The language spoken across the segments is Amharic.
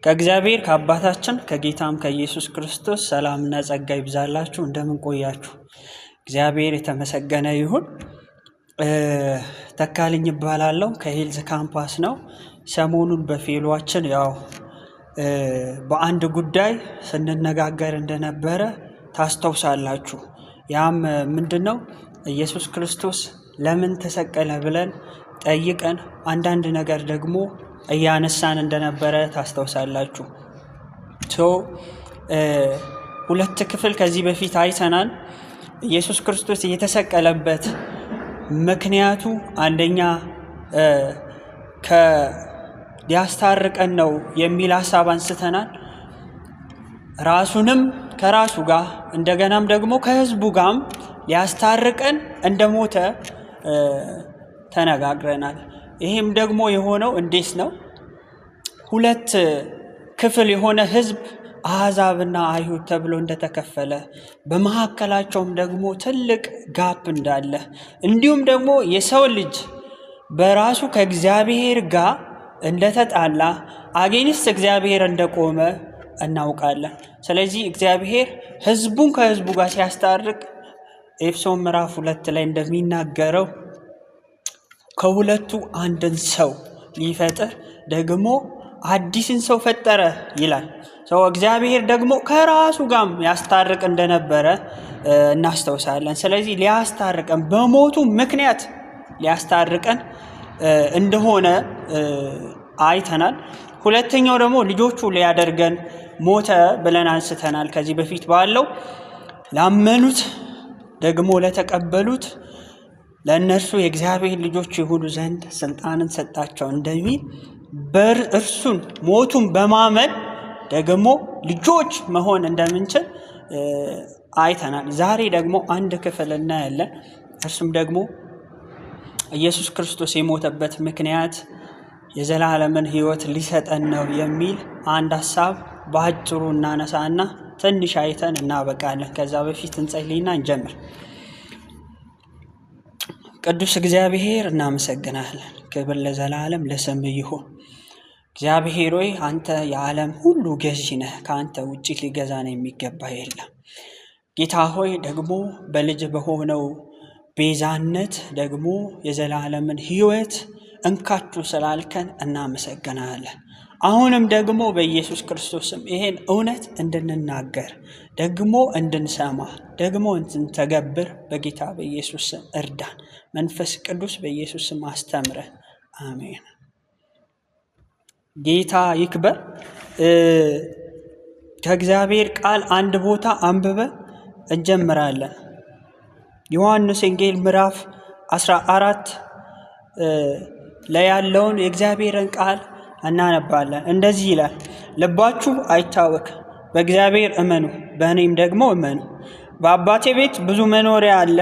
ከእግዚአብሔር ከአባታችን ከጌታም ከኢየሱስ ክርስቶስ ሰላምና ጸጋ ይብዛላችሁ። እንደምን ቆያችሁ? እግዚአብሔር የተመሰገነ ይሁን። ተካልኝ እባላለሁ። ከሄልዝ ካምፓስ ነው። ሰሞኑን በፌሏችን በአንድ ጉዳይ ስንነጋገር እንደነበረ ታስታውሳላችሁ። ያም ምንድነው? ኢየሱስ ክርስቶስ ለምን ተሰቀለ ብለን ጠይቀን አንዳንድ ነገር ደግሞ እያነሳን እንደነበረ ታስታውሳላችሁ። ሁለት ክፍል ከዚህ በፊት አይተናል። ኢየሱስ ክርስቶስ የተሰቀለበት ምክንያቱ አንደኛ ሊያስታርቀን ነው የሚል ሐሳብ አንስተናል። ራሱንም ከራሱ ጋር እንደገናም ደግሞ ከሕዝቡ ጋርም ሊያስታርቀን እንደሞተ ተነጋግረናል። ይሄም ደግሞ የሆነው እንዴት ነው? ሁለት ክፍል የሆነ ሕዝብ አሕዛብና አይሁድ ተብሎ እንደተከፈለ፣ በመካከላቸውም ደግሞ ትልቅ ጋፕ እንዳለ፣ እንዲሁም ደግሞ የሰው ልጅ በራሱ ከእግዚአብሔር ጋር እንደተጣላ አጌንስት እግዚአብሔር እንደቆመ እናውቃለን። ስለዚህ እግዚአብሔር ሕዝቡን ከሕዝቡ ጋር ሲያስታርቅ ኤፌሶን ምዕራፍ 2 ላይ እንደሚናገረው ከሁለቱ አንድን ሰው ሊፈጥር ደግሞ አዲስን ሰው ፈጠረ ይላል። እግዚአብሔር ደግሞ ከራሱ ጋርም ያስታርቅ እንደነበረ እናስታውሳለን። ስለዚህ ሊያስታርቀን በሞቱ ምክንያት ሊያስታርቀን እንደሆነ አይተናል። ሁለተኛው ደግሞ ልጆቹ ሊያደርገን ሞተ ብለን አንስተናል። ከዚህ በፊት ባለው ላመኑት ደግሞ ለተቀበሉት ለእነርሱ የእግዚአብሔር ልጆች የሆኑ ዘንድ ስልጣንን ሰጣቸው እንደሚል እርሱን ሞቱን በማመን ደግሞ ልጆች መሆን እንደምንችል አይተናል። ዛሬ ደግሞ አንድ ክፍል እናያለን። እርሱም ደግሞ ኢየሱስ ክርስቶስ የሞተበት ምክንያት የዘላለምን ሕይወት ሊሰጠን ነው የሚል አንድ ሐሳብ በአጭሩ እናነሳና ትንሽ አይተን እናበቃለን። ከዛ በፊት እንጸልይና እንጀምር። ቅዱስ እግዚአብሔር እናመሰግናለን። ክብር ለዘላለም ለስምህ ይሁን። እግዚአብሔር ሆይ አንተ የዓለም ሁሉ ገዢ ነህ። ከአንተ ውጪ ሊገዛን የሚገባ የለም። ጌታ ሆይ ደግሞ በልጅ በሆነው ቤዛነት ደግሞ የዘላለምን ሕይወት እንካችሁ ስላልከን እናመሰግናለን። አሁንም ደግሞ በኢየሱስ ክርስቶስም ይሄን እውነት እንድንናገር ደግሞ እንድንሰማ ደግሞ እንድንተገብር በጌታ በኢየሱስ ስም እርዳን። መንፈስ ቅዱስ በኢየሱስ ስም አስተምረን። አሜን። ጌታ ይክበር። ከእግዚአብሔር ቃል አንድ ቦታ አንብበን እንጀምራለን። ዮሐንስ ወንጌል ምዕራፍ 14 ላይ ያለውን የእግዚአብሔርን ቃል እናነባለን። እንደዚህ ይላል፣ ልባችሁ አይታወክ፣ በእግዚአብሔር እመኑ፣ በእኔም ደግሞ እመኑ። በአባቴ ቤት ብዙ መኖሪያ አለ።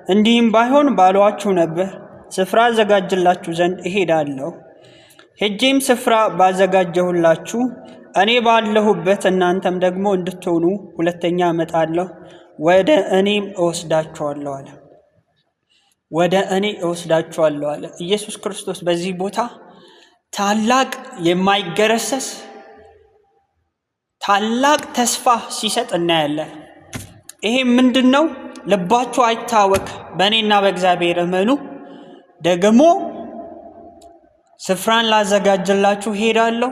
እንዲህም ባይሆን ባሏችሁ ነበር። ስፍራ አዘጋጅላችሁ ዘንድ እሄዳለሁ። ሄጄም ስፍራ ባዘጋጀሁላችሁ እኔ ባለሁበት እናንተም ደግሞ እንድትሆኑ ሁለተኛ እመጣለሁ፣ ወደ እኔም እወስዳችኋለሁ አለ። ወደ እኔ እወስዳችኋለሁ አለ። ኢየሱስ ክርስቶስ በዚህ ቦታ ታላቅ የማይገረሰስ ታላቅ ተስፋ ሲሰጥ እናያለን። ይሄ ምንድን ነው? ልባችሁ አይታወክ፣ በእኔና በእግዚአብሔር እመኑ፣ ደግሞ ስፍራን ላዘጋጅላችሁ ሄዳለሁ፣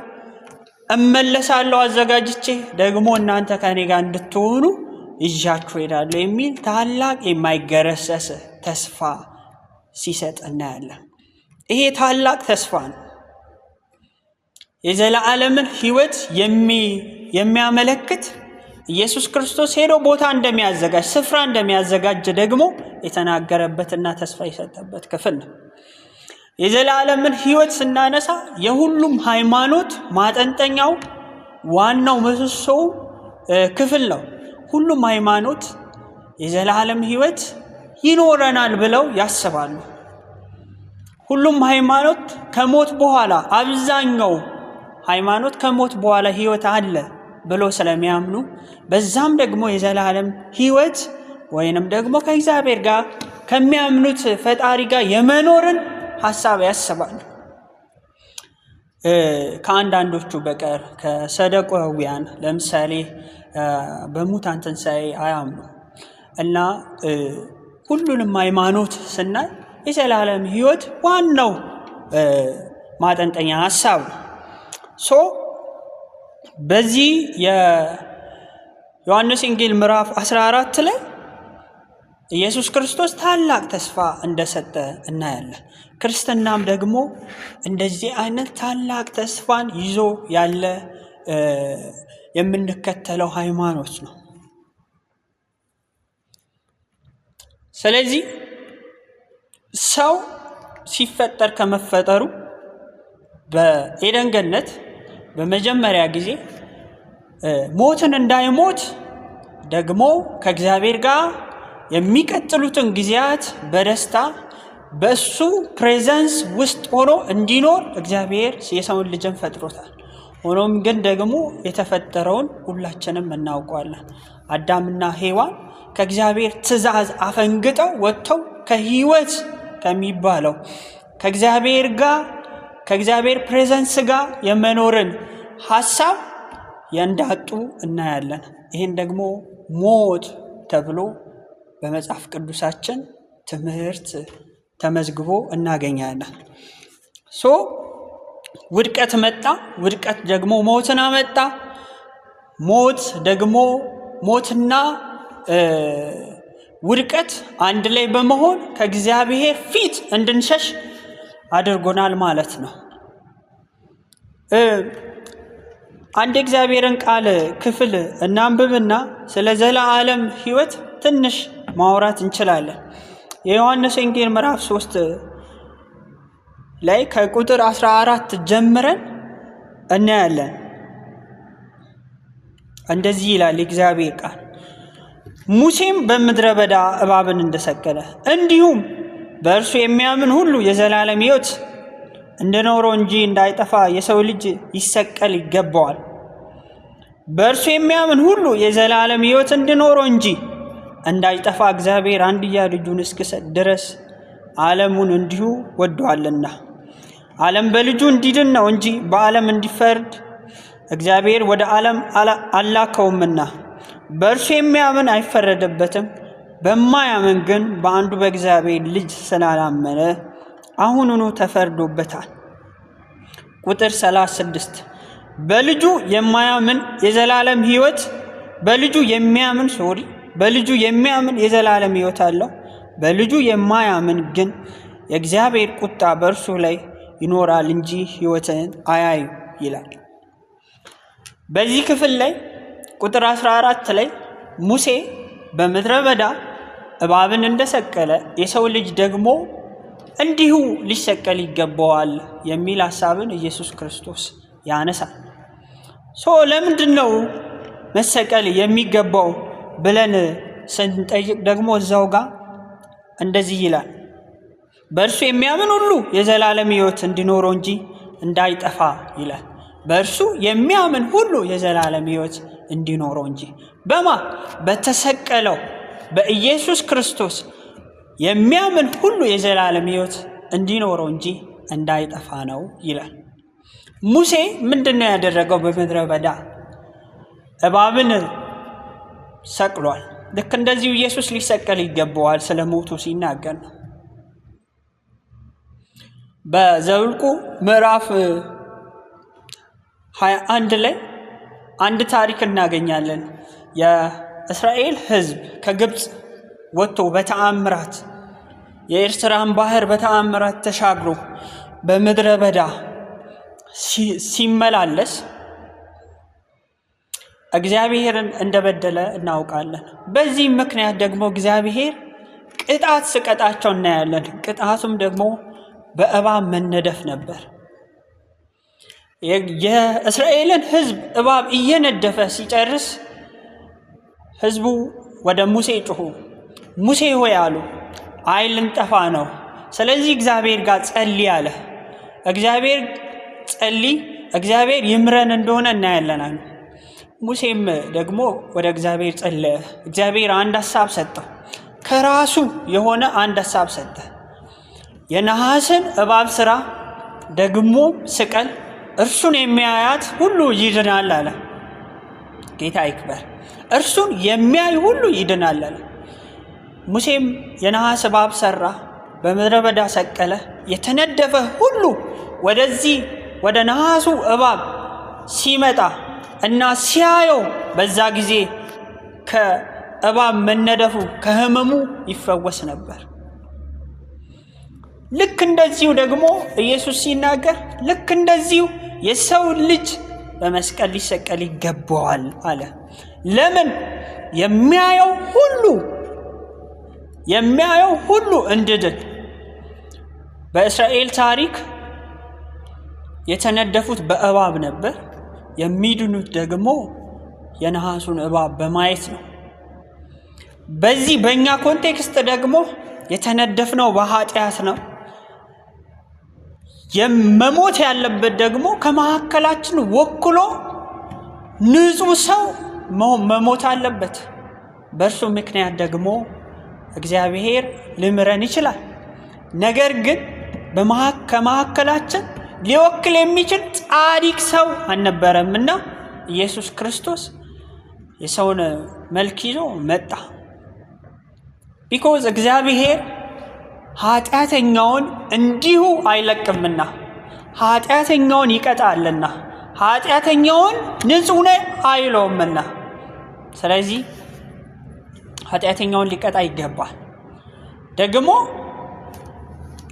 እመለሳለሁ አዘጋጅቼ፣ ደግሞ እናንተ ከእኔ ጋር እንድትሆኑ ይዣችሁ ሄዳለሁ የሚል ታላቅ የማይገረሰስ ተስፋ ሲሰጥ እናያለን። ይሄ ታላቅ ተስፋ ነው። የዘላለምን ሕይወት የሚያመለክት ኢየሱስ ክርስቶስ ሄዶ ቦታ እንደሚያዘጋጅ ስፍራ እንደሚያዘጋጅ ደግሞ የተናገረበትና ተስፋ የሰጠበት ክፍል ነው። የዘላለምን ሕይወት ስናነሳ የሁሉም ሃይማኖት ማጠንጠኛው ዋናው ምሰሶው ክፍል ነው። ሁሉም ሃይማኖት የዘላለም ሕይወት ይኖረናል ብለው ያስባሉ። ሁሉም ሃይማኖት ከሞት በኋላ አብዛኛው ሃይማኖት ከሞት በኋላ ሕይወት አለ ብሎ ስለሚያምኑ በዛም ደግሞ የዘላለም ሕይወት ወይንም ደግሞ ከእግዚአብሔር ጋር ከሚያምኑት ፈጣሪ ጋር የመኖርን ሐሳብ ያስባሉ። ከአንዳንዶቹ በቀር ከሰደቃውያን ለምሳሌ በሙታን ትንሣኤ አያምኑ እና ሁሉንም ሃይማኖት ስናይ የዘላለም ሕይወት ዋናው ማጠንጠኛ ሐሳብ ነው። በዚህ የዮሐንስ ወንጌል ምዕራፍ 14 ላይ ኢየሱስ ክርስቶስ ታላቅ ተስፋ እንደሰጠ እናያለን። ክርስትናም ደግሞ እንደዚህ አይነት ታላቅ ተስፋን ይዞ ያለ የምንከተለው ሃይማኖት ነው። ስለዚህ ሰው ሲፈጠር ከመፈጠሩ በኤደን ገነት በመጀመሪያ ጊዜ ሞትን እንዳይሞት ደግሞ ከእግዚአብሔር ጋር የሚቀጥሉትን ጊዜያት በደስታ በሱ ፕሬዘንስ ውስጥ ሆኖ እንዲኖር እግዚአብሔር የሰውን ልጅን ፈጥሮታል። ሆኖም ግን ደግሞ የተፈጠረውን ሁላችንም እናውቀዋለን። አዳምና ሔዋን ከእግዚአብሔር ትእዛዝ አፈንግጠው ወጥተው ከሕይወት ከሚባለው ከእግዚአብሔር ፕሬዘንስ ጋር የመኖርን ሐሳብ እንዳጡ እናያለን። ይህን ደግሞ ሞት ተብሎ በመጽሐፍ ቅዱሳችን ትምህርት ተመዝግቦ እናገኛለን። ውድቀት መጣ። ውድቀት ደግሞ ሞትን አመጣ። ሞት ደግሞ ሞትና ውድቀት አንድ ላይ በመሆን ከእግዚአብሔር ፊት እንድንሸሽ አድርጎናል ማለት ነው። አንድ እግዚአብሔርን ቃል ክፍል እናንብብና ስለ ዘላለም ሕይወት ትንሽ ማውራት እንችላለን። የዮሐንስ ወንጌል ምዕራፍ 3 ላይ ከቁጥር 14 ጀምረን እናያለን። እንደዚህ ይላል እግዚአብሔር ቃል፣ ሙሴም በምድረ በዳ እባብን እንደሰቀለ እንዲሁም በእርሱ የሚያምን ሁሉ የዘላለም ሕይወት እንዲኖረው እንጂ እንዳይጠፋ የሰው ልጅ ይሰቀል ይገባዋል። በእርሱ የሚያምን ሁሉ የዘላለም ሕይወት እንዲኖረው እንጂ እንዳይጠፋ እግዚአብሔር አንድያ ልጁን እስኪሰጥ ድረስ ዓለሙን እንዲሁ ወዶአልና። ዓለም በልጁ እንዲድን ነው እንጂ በዓለም እንዲፈርድ እግዚአብሔር ወደ ዓለም አላከውምና። በእርሱ የሚያምን አይፈረድበትም። በማያምን ግን በአንዱ በእግዚአብሔር ልጅ ስላላመነ አሁኑኑ ተፈርዶበታል። ቁጥር 36 በልጁ የማያምን የዘላለም ሕይወት በልጁ የሚያምን የዘላለም ሕይወት አለው። በልጁ የማያምን ግን የእግዚአብሔር ቁጣ በእርሱ ላይ ይኖራል እንጂ ሕይወትን አያዩ ይላል። በዚህ ክፍል ላይ ቁጥር 14 ላይ ሙሴ በምድረ በዳ እባብን እንደሰቀለ የሰው ልጅ ደግሞ እንዲሁ ሊሰቀል ይገባዋል የሚል ሐሳብን ኢየሱስ ክርስቶስ ያነሳል። ለምንድን ነው መሰቀል የሚገባው ብለን ስንጠይቅ ደግሞ እዛው ጋር እንደዚህ ይላል፣ በእርሱ የሚያምን ሁሉ የዘላለም ሕይወት እንዲኖረው እንጂ እንዳይጠፋ ይላል። በእርሱ የሚያምን ሁሉ የዘላለም ሕይወት እንዲኖረው እንጂ በተሰቀለው በኢየሱስ ክርስቶስ የሚያምን ሁሉ የዘላለም ሕይወት እንዲኖረው እንጂ እንዳይጠፋ ነው ይላል። ሙሴ ምንድነው ያደረገው? በምድረ በዳ እባብን ሰቅሏል። ልክ እንደዚሁ ኢየሱስ ሊሰቀል ይገባዋል ስለ ሞቱ ሲናገር ነው። በዘኍልቍ ምዕራፍ 21 ላይ አንድ ታሪክ እናገኛለን። የእስራኤል ሕዝብ ከግብፅ ወጥቶ በተአምራት የኤርትራን ባህር በተአምራት ተሻግሮ በምድረ በዳ ሲመላለስ እግዚአብሔርን እንደበደለ እናውቃለን። በዚህ ምክንያት ደግሞ እግዚአብሔር ቅጣት ሲቀጣቸው እናያለን። ቅጣቱም ደግሞ በእባብ መነደፍ ነበር። የእስራኤልን ሕዝብ እባብ እየነደፈ ሲጨርስ ሕዝቡ ወደ ሙሴ ጮኹ። ሙሴ ሆይ አሉ፣ አይ ልንጠፋ ነው፣ ስለዚህ እግዚአብሔር ጋር ጸልይ አለ። እግዚአብሔር ጸልይ፣ እግዚአብሔር ይምረን እንደሆነ እናያለን አሉ። ሙሴም ደግሞ ወደ እግዚአብሔር ጸለየ። እግዚአብሔር አንድ ሐሳብ ሰጠው፣ ከራሱ የሆነ አንድ ሐሳብ ሰጠ። የነሐስን እባብ ስራ ደግሞ ስቀል፣ እርሱን የሚያያት ሁሉ ይድናል አለ። ጌታ ይክበር። እርሱን የሚያይ ሁሉ ይድናል አለ። ሙሴም የነሐስ እባብ ሰራ፣ በምድረ በዳ ሰቀለ። የተነደፈ ሁሉ ወደዚህ ወደ ነሐሱ እባብ ሲመጣ እና ሲያየው በዛ ጊዜ ከእባብ መነደፉ ከህመሙ ይፈወስ ነበር። ልክ እንደዚሁ ደግሞ ኢየሱስ ሲናገር ልክ እንደዚሁ የሰው ልጅ በመስቀል ሊሰቀል ይገባዋል አለ። ለምን? የሚያየው ሁሉ እንድድን። በእስራኤል ታሪክ የተነደፉት በእባብ ነበር፣ የሚድኑት ደግሞ የነሐሱን እባብ በማየት ነው። በዚህ በእኛ ኮንቴክስት ደግሞ የተነደፍነው በኃጢአት ነው። የመሞት ያለበት ደግሞ ከመካከላችን ወክሎ ንጹሕ ሰው መሞት አለበት። በእርሱ ምክንያት ደግሞ እግዚአብሔር ሊምረን ይችላል። ነገር ግን ከመካከላችን ሊወክል የሚችል ጻድቅ ሰው አልነበረምና ኢየሱስ ክርስቶስ የሰውን መልክ ይዞ መጣ። ቢኮዝ እግዚአብሔር ኃጢአተኛውን እንዲሁ አይለቅምና ኃጢአተኛውን ይቀጣልና ኃጢአተኛውን ንጹሕ ነህ አይለውምና፣ ስለዚህ ኃጢአተኛውን ሊቀጣ ይገባል። ደግሞ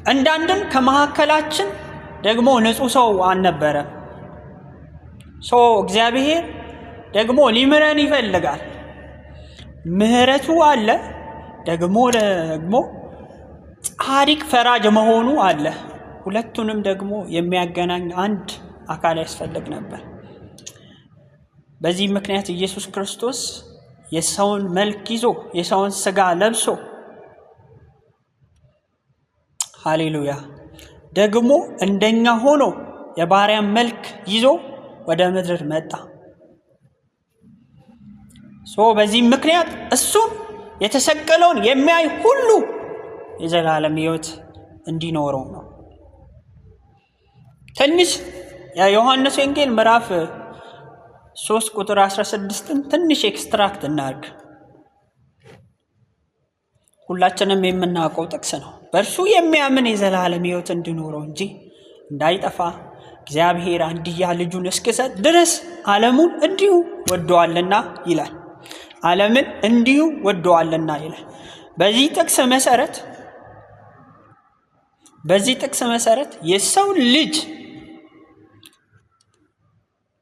እንዳንድም ከመካከላችን ደግሞ ንጹሕ ሰው አልነበረም። እግዚአብሔር ደግሞ ሊምረን ይፈልጋል። ምህረቱ አለ፣ ደግሞ ጻድቅ ፈራጅ መሆኑ አለ። ሁለቱንም ደግሞ የሚያገናኝ አንድ አካል ያስፈልግ ነበር። በዚህ ምክንያት ኢየሱስ ክርስቶስ የሰውን መልክ ይዞ የሰውን ሥጋ ለብሶ ሃሌሉያ ደግሞ እንደኛ ሆኖ የባሪያን መልክ ይዞ ወደ ምድር መጣ። በዚህ ምክንያት እሱን የተሰቀለውን የሚያይ ሁሉ የዘላለም ሕይወት እንዲኖረው ነው። ትንሽ የዮሐንስ ወንጌል ምዕራፍ 3 ቁጥር 16ን ትንሽ ኤክስትራክት እናድርግ። ሁላችንም የምናውቀው ጥቅስ ነው። በእርሱ የሚያምን የዘላለም ሕይወት እንዲኖረው እንጂ እንዳይጠፋ እግዚአብሔር አንድያ ልጁን እስኪሰጥ ድረስ ዓለሙን እንዲሁ ወዶአልና ይላል። ዓለምን እንዲሁ ወዶአልና ይላል። በዚህ ጥቅስ መሰረት የሰው ልጅ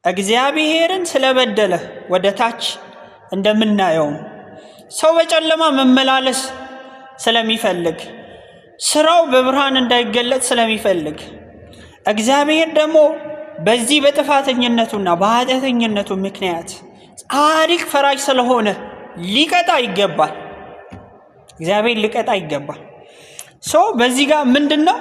እግዚአብሔርን ስለበደለ ወደ ታች እንደምናየው ሰው በጨለማ መመላለስ ስለሚፈልግ ስራው በብርሃን እንዳይገለጥ ስለሚፈልግ እግዚአብሔር ደግሞ በዚህ በጥፋተኝነቱና በኃጢአተኝነቱ ምክንያት ጻድቅ ፈራጅ ስለሆነ ሊቀጣ ይገባል። እግዚአብሔር ሊቀጣ ይገባል። በዚህ ጋር ምንድነው?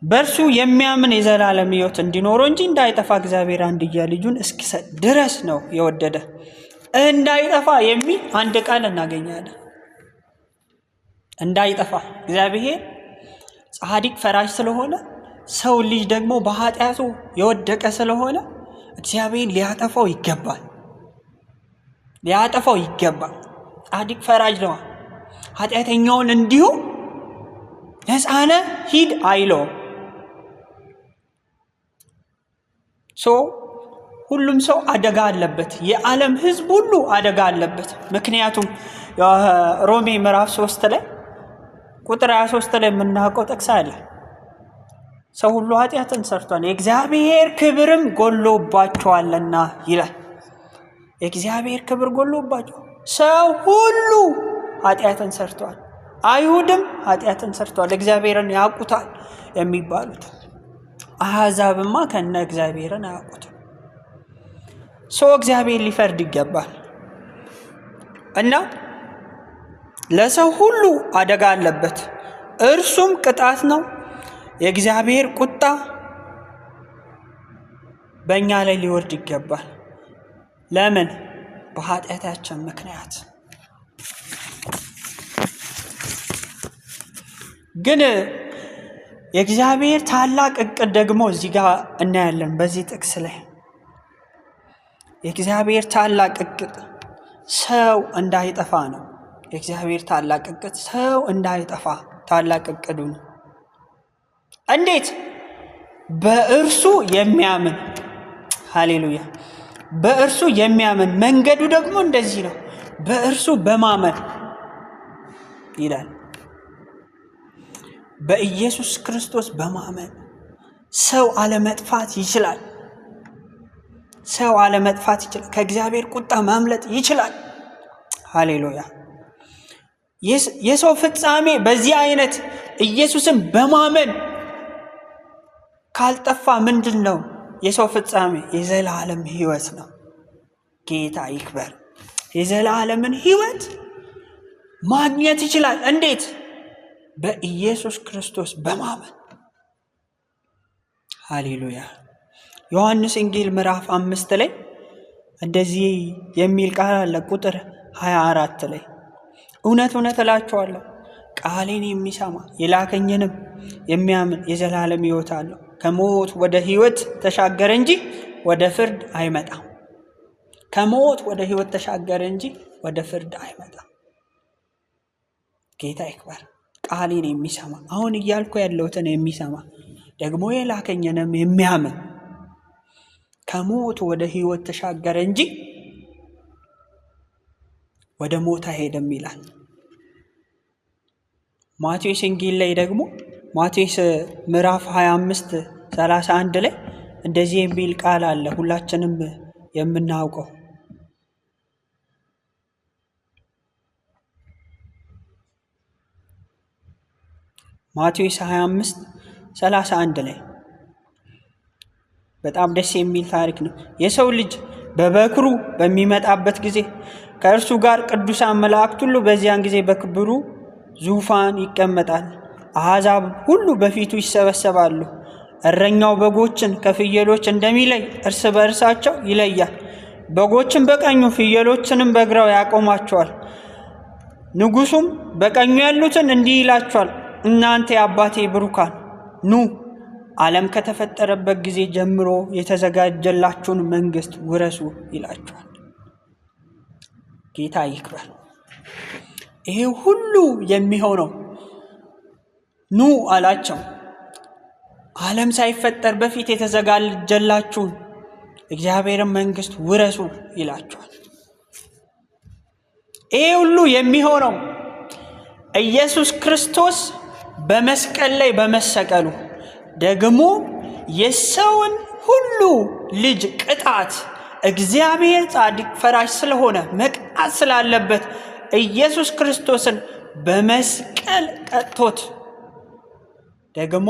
በእርሱ የሚያምን የዘላለም ሕይወት እንዲኖረው እንጂ እንዳይጠፋ እግዚአብሔር አንድያ ልጁን እስኪሰጥ ድረስ ነው የወደደ። እንዳይጠፋ የሚል አንድ ቃል እናገኛለን። እንዳይጠፋ እግዚአብሔር ጻድቅ ፈራጅ ስለሆነ ሰው ልጅ ደግሞ በኃጢአቱ የወደቀ ስለሆነ እግዚአብሔር ሊያጠፋው ይገባል። ጻድቅ ፈራጅ ነው። ኃጢአተኛውን እንዲሁ ነፃ ነህ ሂድ አይለውም። ሁሉም ሰው አደጋ አለበት። የዓለም ሕዝብ ሁሉ አደጋ አለበት። ምክንያቱም ሮሜ ምዕራፍ 3 ላይ ቁጥር 23 ላይ የምናውቀው ጥቅስ አለ። ሰው ሁሉ ኃጢአትን ሰርቷል የእግዚአብሔር ክብርም ጎሎባቸዋልና ይላል። የእግዚአብሔር ክብር ጎሎባቸው ሰው ሁሉ ኃጢአትን ሰርቷል። አይሁድም ኃጢአትን ሰርቷል፣ እግዚአብሔርን ያውቁታል የሚባሉት። አሕዛብማ ከነ እግዚአብሔርን አያውቁትም። እግዚአብሔር ሊፈርድ ይገባል እና ለሰው ሁሉ አደጋ አለበት። እርሱም ቅጣት ነው። የእግዚአብሔር ቁጣ በእኛ ላይ ሊወርድ ይገባል። ለምን? በኃጢአታችን ምክንያት። ግን የእግዚአብሔር ታላቅ እቅድ ደግሞ እዚህ ጋር እናያለን። በዚህ ጥቅስ ላይ የእግዚአብሔር ታላቅ እቅድ ሰው እንዳይጠፋ ነው። የእግዚአብሔር ታላቅ እቅድ ሰው እንዳይጠፋ ታላቅ እቅዱ ነው። እንዴት? በእርሱ የሚያምን። ሃሌሉያ! በእርሱ የሚያምን መንገዱ ደግሞ እንደዚህ ነው፣ በእርሱ በማመን ይላል። በኢየሱስ ክርስቶስ በማመን ሰው አለመጥፋት ይችላል። ሰው አለመጥፋት ይችላል። ከእግዚአብሔር ቁጣ ማምለጥ ይችላል። ሃሌሉያ! የሰው ፍጻሜ በዚህ አይነት ኢየሱስን በማመን ካልጠፋ ምንድን ነው የሰው ፍጻሜ? የዘላለም ሕይወት ነው። ጌታ ይክበር። የዘላለምን ሕይወት ማግኘት ይችላል። እንዴት? በኢየሱስ ክርስቶስ በማመን። ሃሌሉያ! ዮሐንስ ወንጌል ምዕራፍ 5 ላይ እንደዚህ የሚል ቃል አለ። ቁጥር 24 ላይ እውነት እውነት እላችኋለሁ ቃሌን የሚሰማ የላከኝንም የሚያምን የዘላለም ሕይወት አለው፣ ከሞት ወደ ሕይወት ተሻገረ እንጂ ወደ ፍርድ አይመጣም። ከሞት ወደ ሕይወት ተሻገረ እንጂ ወደ ፍርድ አይመጣም። ጌታ ይክበር። ቃሌን የሚሰማ፣ አሁን እያልኩ ያለሁትን የሚሰማ ደግሞ የላከኝንም የሚያምን ከሞት ወደ ሕይወት ተሻገረ እንጂ ወደ ሞት አይሄድም ይላል። ማቴዎስ ወንጌል ላይ ደግሞ ማቴዎስ ምዕራፍ 25:31 ላይ እንደዚህ የሚል ቃል አለ፣ ሁላችንም የምናውቀው። ማቴዎስ 25:31 ላይ በጣም ደስ የሚል ታሪክ ነው። የሰው ልጅ በበክሩ በሚመጣበት ጊዜ ከእርሱ ጋር ቅዱሳን መላእክት ሁሉ በዚያን ጊዜ በክብሩ ዙፋን ይቀመጣል። አሕዛብ ሁሉ በፊቱ ይሰበሰባሉ። እረኛው በጎችን ከፍየሎች እንደሚለይ እርስ በእርሳቸው ይለያል። በጎችን በቀኙ ፍየሎችንም በግራው ያቆማቸዋል። ንጉሡም በቀኙ ያሉትን እንዲህ ይላቸዋል፣ እናንተ የአባቴ ብሩካን ኑ፣ ዓለም ከተፈጠረበት ጊዜ ጀምሮ የተዘጋጀላችሁን መንግሥት ውረሱ ይላቸዋል። ጌታ ይክበር። ይሄ ሁሉ የሚሆነው ኑ አላቸው፣ ዓለም ሳይፈጠር በፊት የተዘጋጀላችሁን እግዚአብሔርን መንግሥት ውረሱ ይላቸዋል። ይሄ ሁሉ የሚሆነው ኢየሱስ ክርስቶስ በመስቀል ላይ በመሰቀሉ ደግሞ የሰውን ሁሉ ልጅ ቅጣት እግዚአብሔር ጻድቅ ፈራጅ ስለሆነ መቅጣት ስላለበት ኢየሱስ ክርስቶስን በመስቀል ቀጥቶት ደግሞ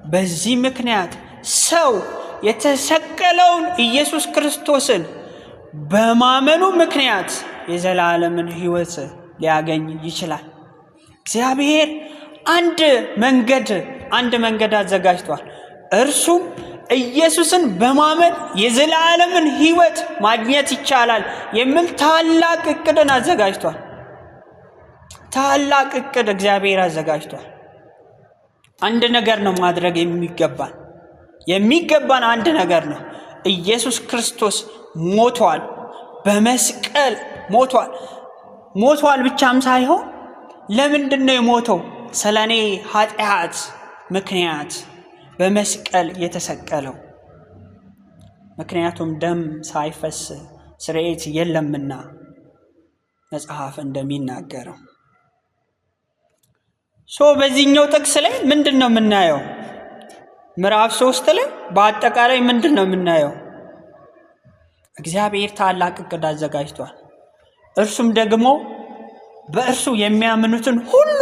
በዚህ ምክንያት ሰው የተሰቀለውን ኢየሱስ ክርስቶስን በማመኑ ምክንያት የዘላለምን ሕይወት ሊያገኝ ይችላል። እግዚአብሔር አንድ መንገድ አዘጋጅቷል። እርሱም ኢየሱስን በማመን የዘላለምን ሕይወት ማግኘት ይቻላል የሚል ታላቅ እቅድን አዘጋጅቷል። ታላቅ እቅድ እግዚአብሔር አዘጋጅቷል። አንድ ነገር ነው ማድረግ የሚገባን አንድ ነገር ነው። ኢየሱስ ክርስቶስ ሞቷል፣ በመስቀል ሞቷል ብቻም ሳይሆን ለምንድን ነው የሞተው? ስለ እኔ ኃጢአት ምክንያት በመስቀል የተሰቀለው። ምክንያቱም ደም ሳይፈስ ስርየት የለምና መጽሐፍ እንደሚናገረው። በዚህኛው ጥቅስ ላይ ምንድን ነው የምናየው? ምዕራፍ 3 ላይ በአጠቃላይ ምንድን ነው የምናየው? እግዚአብሔር ታላቅ እቅድ አዘጋጅቷል። እርሱም ደግሞ በእርሱ የሚያምኑትን ሁሉ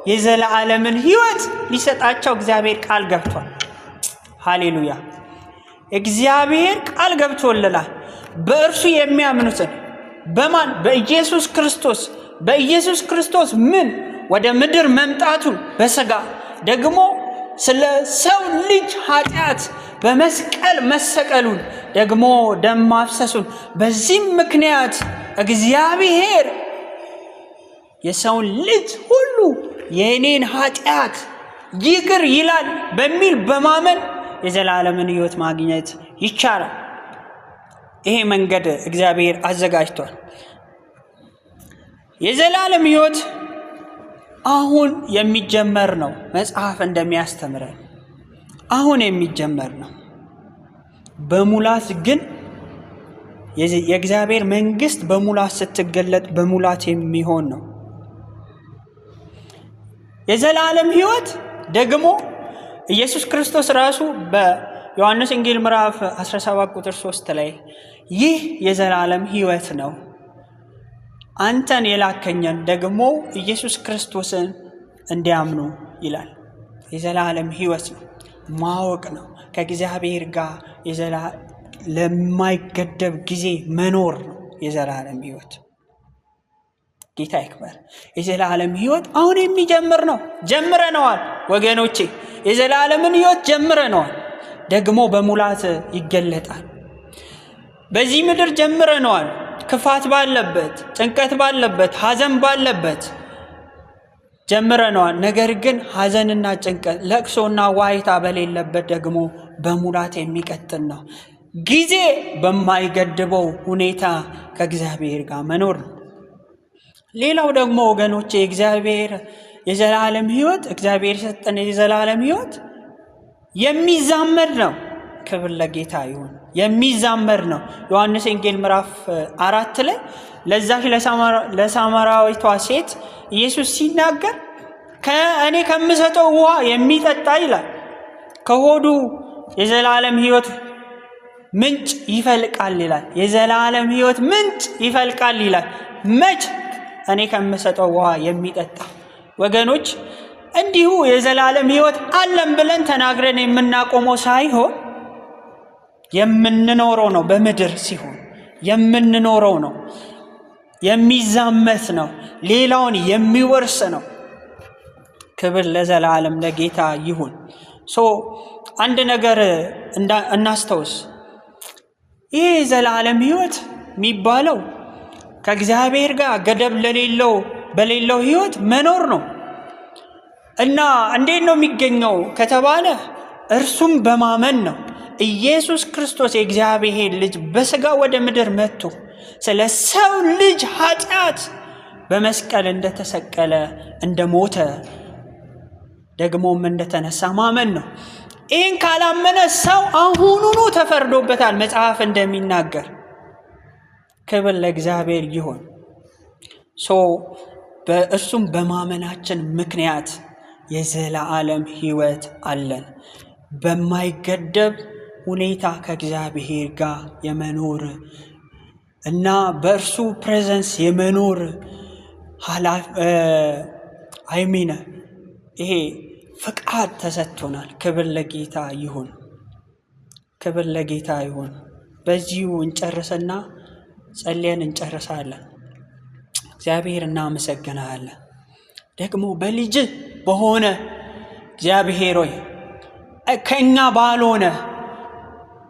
የዘላለምን ሕይወት ሊሰጣቸው እግዚአብሔር ቃል ገብቷል። ሃሌሉያ! እግዚአብሔር ቃል ገብቶልናል። በእርሱ የሚያምኑትን በማን? በኢየሱስ ክርስቶስ። በኢየሱስ ክርስቶስ ምን? ወደ ምድር መምጣቱን በሥጋ ደግሞ ስለ ሰው ልጅ ኃጢአት በመስቀል መሰቀሉን ደግሞ ደም ማፍሰሱን፣ በዚህም ምክንያት እግዚአብሔር የሰውን ልጅ ሁሉ የእኔን ኃጢአት ይቅር ይላል በሚል በማመን የዘላለምን ሕይወት ማግኘት ይቻላል። ይሄ መንገድ እግዚአብሔር አዘጋጅቷል። የዘላለም ሕይወት አሁን የሚጀመር ነው። መጽሐፍ እንደሚያስተምረን አሁን የሚጀመር ነው። በሙላት ግን የእግዚአብሔር መንግስት በሙላት ስትገለጥ በሙላት የሚሆን ነው። የዘላለም ሕይወት ደግሞ ኢየሱስ ክርስቶስ ራሱ በዮሐንስ ወንጌል ምዕራፍ 17 ቁጥር 3 ላይ ይህ የዘላለም ሕይወት ነው፣ አንተን የላከኝን ደግሞ ኢየሱስ ክርስቶስን እንዲያምኑ ይላል። የዘላለም ሕይወት ነው፣ ማወቅ ነው፣ ከእግዚአብሔር ጋር ለማይገደብ ጊዜ መኖር ነው የዘላለም ሕይወት። ጌታ ይክበር። የዘላለም ሕይወት አሁን የሚጀምር ነው። ጀምረነዋል ወገኖቼ፣ የዘላለምን ሕይወት ጀምረነዋል። ደግሞ በሙላት ይገለጣል። በዚህ ምድር ጀምረነዋል። ክፋት ባለበት፣ ጭንቀት ባለበት፣ ሐዘን ባለበት ጀምረነዋል። ነገር ግን ሐዘንና ጭንቀት፣ ለቅሶና ዋይታ በሌለበት ደግሞ በሙላት የሚቀጥል ነው። ጊዜ በማይገድበው ሁኔታ ከእግዚአብሔር ጋር መኖር ነው። ሌላው ደግሞ ወገኖቼ እግዚአብሔር የዘላለም ሕይወት እግዚአብሔር የሰጠን የዘላለም ሕይወት የሚዛመድ ነው። ክብር ለጌታ ይሁን። የሚዛመድ ነው። ዮሐንስ ወንጌል ምዕራፍ 4 ላይ ለዛች ለሳማራዊቷ ሴት ኢየሱስ ሲናገር ከእኔ ከምሰጠው ውሃ የሚጠጣ ይላል ከሆዱ የዘላለም ሕይወት ምንጭ ይፈልቃል ይላል። የዘላለም ሕይወት ምንጭ ይፈልቃል ይላል። መች? እኔ ከምሰጠው ውሃ የሚጠጣ። ወገኖች እንዲሁ የዘላለም ሕይወት አለን ብለን ተናግረን የምናቆመው ሳይሆን የምንኖረው ነው። በምድር ሲሆን የምንኖረው ነው። የሚዛመት ነው። ሌላውን የሚወርስ ነው። ክብር ለዘላለም ለጌታ ይሁን። አንድ ነገር እናስተውስ። ይህ የዘላለም ሕይወት የሚባለው ከእግዚአብሔር ጋር ገደብ በሌለው ሕይወት መኖር ነው እና እንዴት ነው የሚገኘው ከተባለ እርሱም በማመን ነው። ኢየሱስ ክርስቶስ የእግዚአብሔር ልጅ በሥጋ ወደ ምድር መጥቶ ስለ ሰው ልጅ ኃጢአት በመስቀል እንደተሰቀለ፣ እንደሞተ፣ ደግሞም እንደተነሳ ማመን ነው። ይህን ካላመነ ሰው አሁኑኑ ተፈርዶበታል መጽሐፍ እንደሚናገር። ክብር ለእግዚአብሔር ይሁን። በእርሱም በማመናችን ምክንያት የዘላለም ሕይወት አለን። በማይገደብ ሁኔታ ከእግዚአብሔር ጋር የመኖር እና በእርሱ ፕሬዘንስ የመኖር ይሄ ፍቃድ ተሰጥቶናል። ክብር ለጌታ ይሁን። ክብር ለጌታ ይሁን። በዚሁ እንጨርስና ጸልየን እንጨርሳለን። እግዚአብሔር እናመሰግናለን። ደግሞ በልጅ በሆነ እግዚአብሔር ሆይ ከኛ ባልሆነ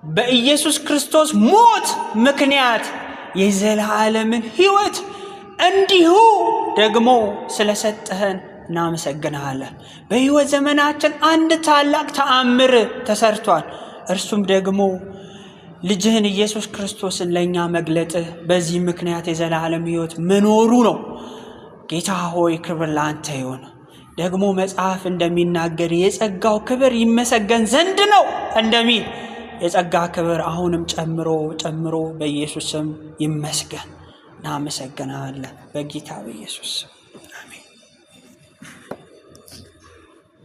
በኢየሱስ ክርስቶስ ሞት ምክንያት የዘላለምን ሕይወት እንዲሁ ደግሞ ስለሰጠህን እናመሰግናለን። በሕይወት ዘመናችን አንድ ታላቅ ተአምር ተሰርቷል። እርሱም ደግሞ ልጅህን ኢየሱስ ክርስቶስን ለእኛ መግለጥህ፣ በዚህ ምክንያት የዘላለም ሕይወት መኖሩ ነው። ጌታ ሆይ ክብር ለአንተ ይሁን። ደግሞ መጽሐፍ እንደሚናገር የጸጋው ክብር ይመሰገን ዘንድ ነው እንደሚል የጸጋ ክብር አሁንም ጨምሮ በኢየሱስ ስም ይመስገን። እናመሰግናለን በጌታ በኢየሱስ ስም።